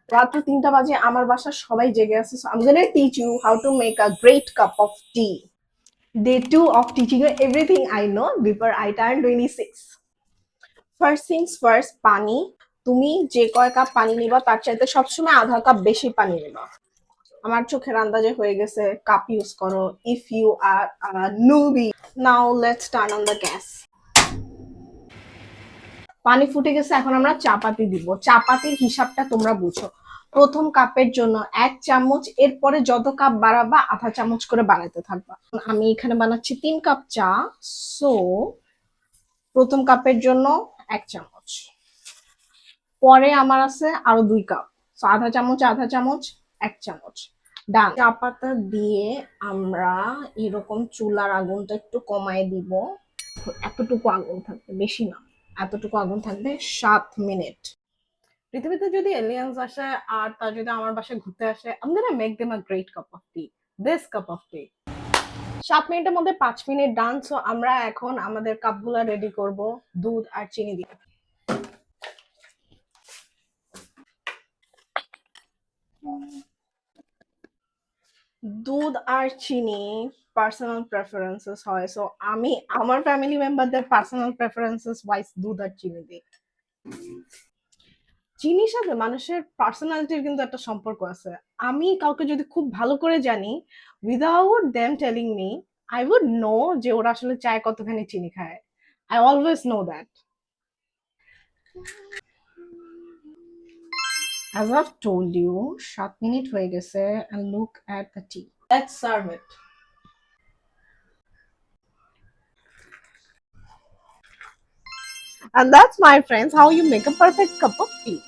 রাত 3টা বাজে, আমার বাসার সবাই জেগে আছে। So I'm gonna teach you how to make a great cup of tea. Day 2 of teaching you everything I know before I turn 26. First things first, পানি। তুমি যে কয় কাপ পানি নিবা তার চাইতে সবসময় আধা কাপ বেশি পানি নিবা। আমার চোখের আন্দাজে হয়ে গেছে, কাপ ইউজ করো if you are noobie. Now let's turn on the gas. পানি ফুটে গেছে, এখন আমরা চা পাতি দিব। চা পাতির হিসাবটা তোমরা বুঝো। প্রথম কাপের জন্য 1 চামচ, এরপরে যত কাপ বাড়াবা আধা চামচ করে বানাতে থাকবা। আমি এখানে বানাচ্ছি 3 কাপ চা, সো প্রথম কাপের জন্য 1 চামচ, পরে আমার আছে আরো 2 কাপ, সো আধা চামচ আধা চামচ 1 চামচ। ডান। চা পাতা দিয়ে আমরা এরকম চুলার আগুনটা একটু কমায় দিব। এতটুকু আগুন থাকবে, বেশি না, এতটুকু আগুন থাকবে। 7 মিনিট। পৃথিবীতে যদি এলিয়েন্স আসে আর তা যদি আমার বাসায় ঘুরতে আসে, I'm gonna make them a great cup of tea. This cup of tea. 7 মিনিটের মধ্যে 5 মিনিট ডান। সো আমরা এখন আমাদের কাপগুলা রেডি করব দুধ আর চিনি দিয়ে। দুধ আর চিনি পার্সোনাল প্রেফারেন্সেস হয়, সো আমি আমার ফ্যামিলি মেম্বারদের পার্সোনাল প্রেফারেন্সেস ওয়াইজ দুধ আর চিনি দিই। চিনির সাথে মানুষের পার্সোনালিটির কিন্তু একটা সম্পর্ক আছে। আমি কাউকে যদি খুব ভালো করে জানি, without them telling me, I would know যে ওরা আসলে চায় কতখানি চিনি খায়। I always know that. As I've told you, 7 মিনিট হয়ে গেছে, and look at the tea. Let's serve it. And that's, my friends, how you make a perfect cup of tea.